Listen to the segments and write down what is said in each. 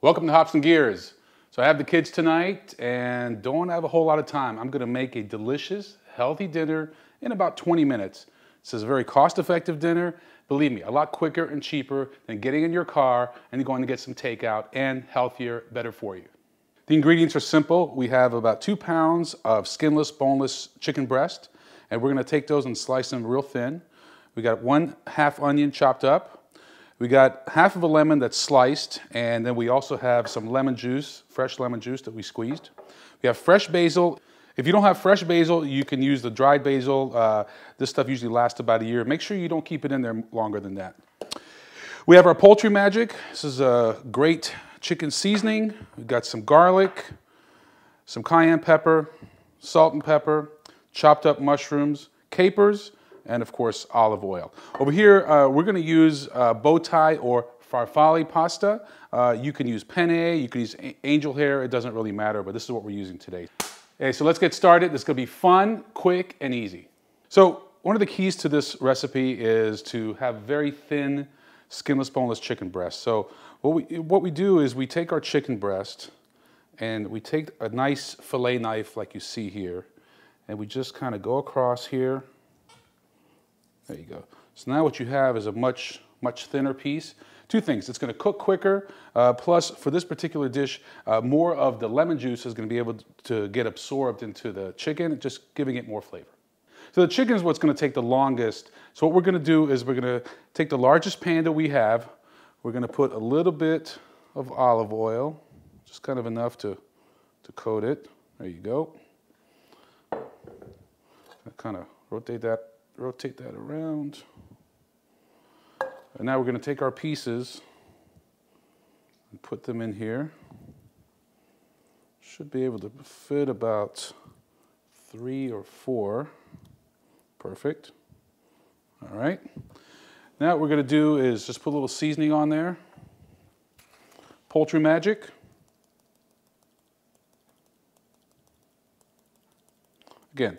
Welcome to Hops and Gears. So I have the kids tonight and don't have a whole lot of time. I'm gonna make a delicious, healthy dinner in about 20 minutes. This is a very cost-effective dinner. Believe me, a lot quicker and cheaper than getting in your car and going to get some takeout, and healthier, better for you. The ingredients are simple. We have about 2 pounds of skinless, boneless chicken breast, and we're gonna take those and slice them real thin. We got 1/2 onion chopped up. We got half of a lemon that's sliced, and then we also have some lemon juice, fresh lemon juice that we squeezed. We have fresh basil. If you don't have fresh basil, you can use the dried basil. This stuff usually lasts about a year. Make sure you don't keep it in there longer than that. We have our Poultry Magic. This is a great chicken seasoning. We've got some garlic, some cayenne pepper, salt and pepper, chopped up mushrooms, capers, and of course, olive oil. Over here, we're gonna use bow tie or farfalle pasta. You can use penne, you can use angel hair, it doesn't really matter, but this is what we're using today. Okay, so let's get started. This is gonna be fun, quick, and easy. So one of the keys to this recipe is to have very thin, skinless, boneless chicken breast. So what we do is we take our chicken breast and we take a nice fillet knife like you see here, and we just kind of go across here. There you go. So now what you have is a much thinner piece. Two things, it's gonna cook quicker, plus for this particular dish, more of the lemon juice is gonna be able to get absorbed into the chicken, just giving it more flavor. So the chicken is what's gonna take the longest. So what we're gonna do is we're gonna take the largest pan that we have, we're gonna put a little bit of olive oil, just kind of enough to coat it. There you go. Kind of rotate that around. And now we're going to take our pieces and put them in here. Should be able to fit about 3 or 4. Perfect. All right. Now what we're going to do is just put a little seasoning on there. Poultry Magic. Again,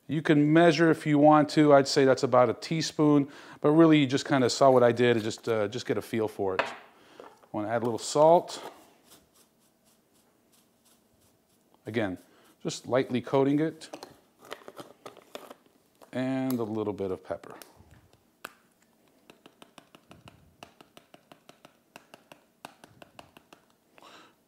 you can measure if you want to. I'd say that's about a teaspoon, but really you just kind of saw what I did and just get a feel for it. Want to add a little salt. Again, just lightly coating it. And a little bit of pepper.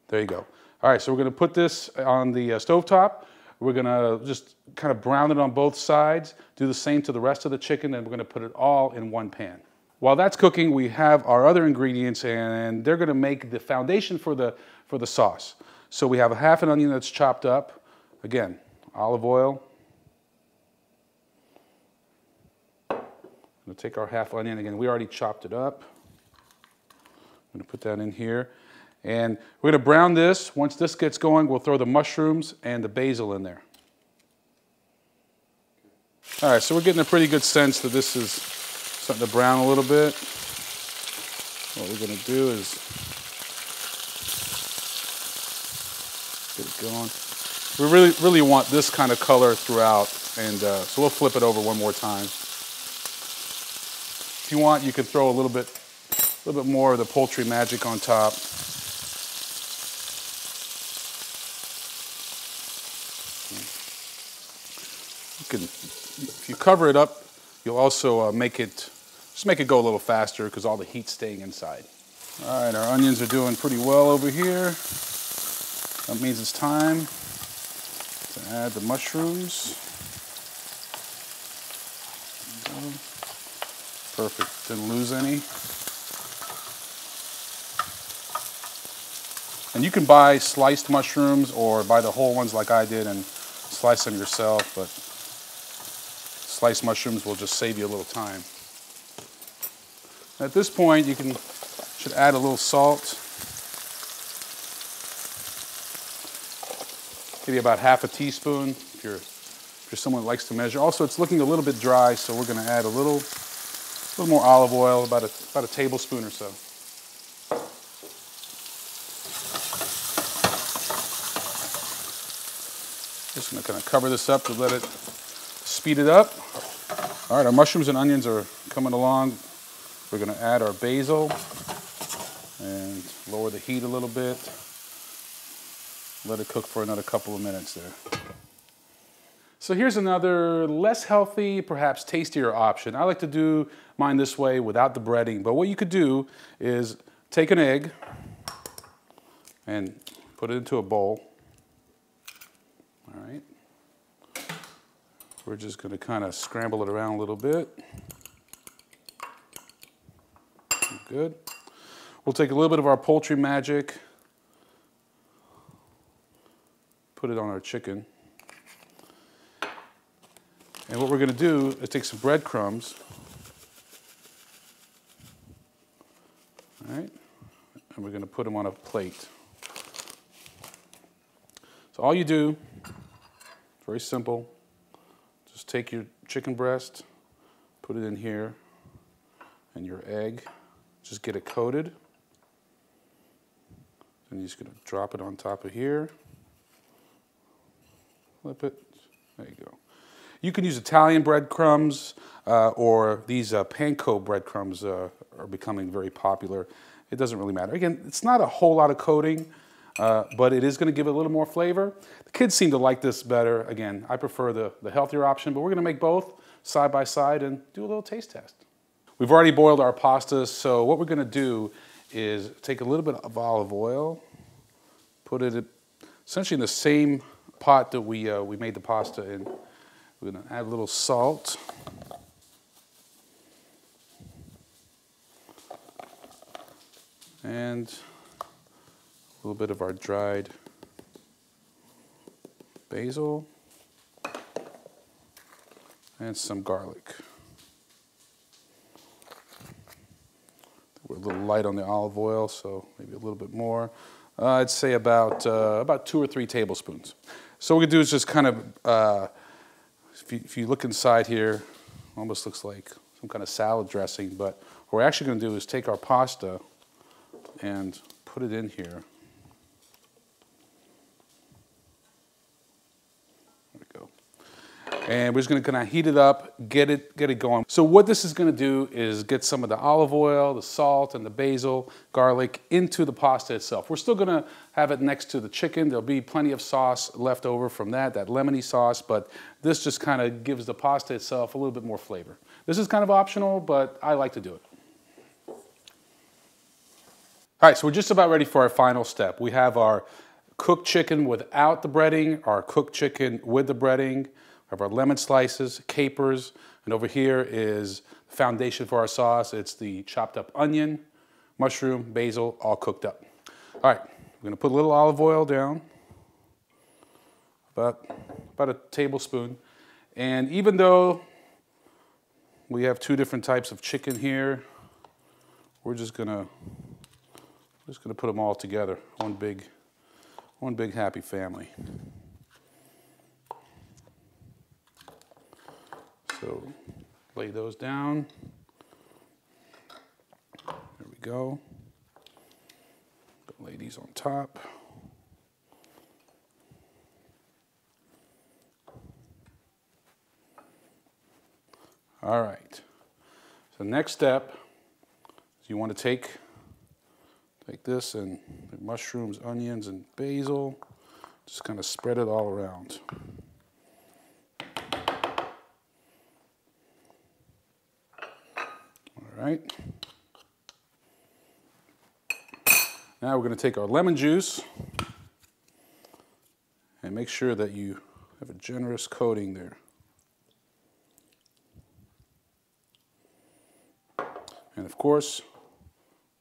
There you go. All right, so we're going to put this on the stovetop. We're gonna just kind of brown it on both sides, do the same to the rest of the chicken, and we're gonna put it all in one pan. While that's cooking, we have our other ingredients, and they're gonna make the foundation for the sauce. So we have a half an onion that's chopped up. Again, olive oil. I'm gonna take our half onion, again, we already chopped it up. I'm gonna put that in here. And we're going to brown this. Once this gets going, we'll throw the mushrooms and the basil in there. All right, so we're getting a pretty good sense that this is starting to brown a little bit. What we're going to do is get it going. We really want this kind of color throughout, and so we'll flip it over one more time. If you want, you can throw a little bit more of the Poultry Magic on top. If you cover it up, you'll also make it go a little faster because all the heat's staying inside. All right, our onions are doing pretty well over here. That means it's time to add the mushrooms. Perfect, didn't lose any. And you can buy sliced mushrooms or buy the whole ones like I did and slice them yourself, but sliced mushrooms will just save you a little time. At this point, you should add a little salt. Maybe about half a teaspoon if you're someone who likes to measure. Also, it's looking a little bit dry, so we're going to add a little more olive oil, about a tablespoon or so. Just going to kind of cover this up to let it speed it up. All right, our mushrooms and onions are coming along. We're going to add our basil. And lower the heat a little bit. Let it cook for another couple of minutes there. So here's another less healthy, perhaps tastier option. I like to do mine this way without the breading, but what you could do is take an egg and put it into a bowl. All right. We're just going to kind of scramble it around a little bit. Good. We'll take a little bit of our poultry magic, put it on our chicken. And what we're going to do is take some breadcrumbs, all right, and we're going to put them on a plate. So all you do, very simple, just take your chicken breast, put it in here, and your egg, just get it coated. Then you're just going to drop it on top of here, flip it, there you go. You can use Italian breadcrumbs or these panko breadcrumbs are becoming very popular. It doesn't really matter. Again, it's not a whole lot of coating, but it is going to give it a little more flavor. The kids seem to like this better. Again, I prefer the healthier option, but we're going to make both side by side and do a little taste test. We've already boiled our pasta, so what we're going to do is take a little bit of olive oil, put it essentially in the same pot that we made the pasta in. We're going to add a little salt. And a little bit of our dried basil. And some garlic. We're a little light on the olive oil, so maybe a little bit more. I'd say about 2 or 3 tablespoons. So what we do is just kind of if you look inside here, it almost looks like some kind of salad dressing, but what we're actually going to do is take our pasta and put it in here. There we go. And we're just going to kind of heat it up, get it going. So what this is going to do is get some of the olive oil, the salt, and the basil, garlic into the pasta itself. We're still going to have it next to the chicken. There'll be plenty of sauce left over from that lemony sauce, but this just kind of gives the pasta itself a little bit more flavor. This is kind of optional, but I like to do it. All right, so we're just about ready for our final step. We have our cooked chicken without the breading, our cooked chicken with the breading. We have our lemon slices, capers, and over here is the foundation for our sauce. It's the chopped up onion, mushroom, basil, all cooked up. All right, we're gonna put a little olive oil down, about a tablespoon. And even though we have 2 different types of chicken here, we're just gonna put them all together, one big happy family. So lay those down. There we go. Lay these on top. All right. So next step is you want to take this and the mushrooms, onions, and basil. Just kind of spread it all around. All right. Now we're going to take our lemon juice and make sure that you have a generous coating there. And of course,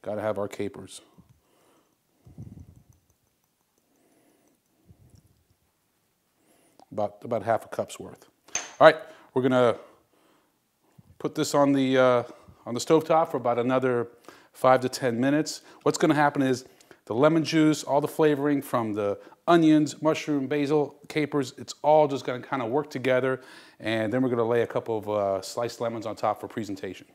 got to have our capers. About half a cup's worth. All right, we're gonna put this on the stovetop for about another 5 to 10 minutes. What's gonna happen is the lemon juice, all the flavoring from the onions, mushroom, basil, capers, it's all just gonna kind of work together, and then we're gonna lay a couple of sliced lemons on top for presentation.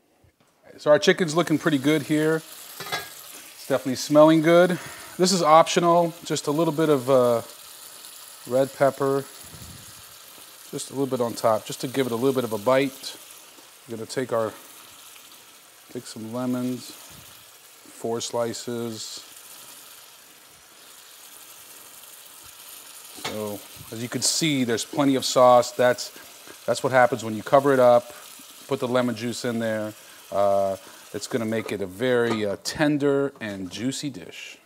So our chicken's looking pretty good here. It's definitely smelling good. This is optional, just a little bit of red pepper, just a little bit on top, just to give it a little bit of a bite. We're gonna take some lemons, 4 slices. So as you can see, there's plenty of sauce. That's what happens when you cover it up, put the lemon juice in there. It's gonna make it a very tender and juicy dish.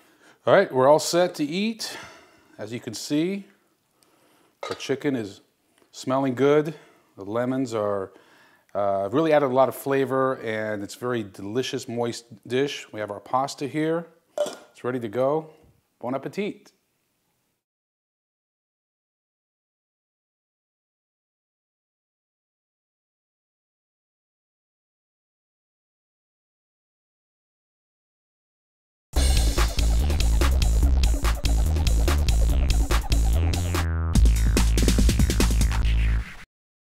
All right, we're all set to eat. As you can see, the chicken is smelling good. The lemons are really added a lot of flavor, and it's a very delicious, moist dish. We have our pasta here. It's ready to go. Bon appetit.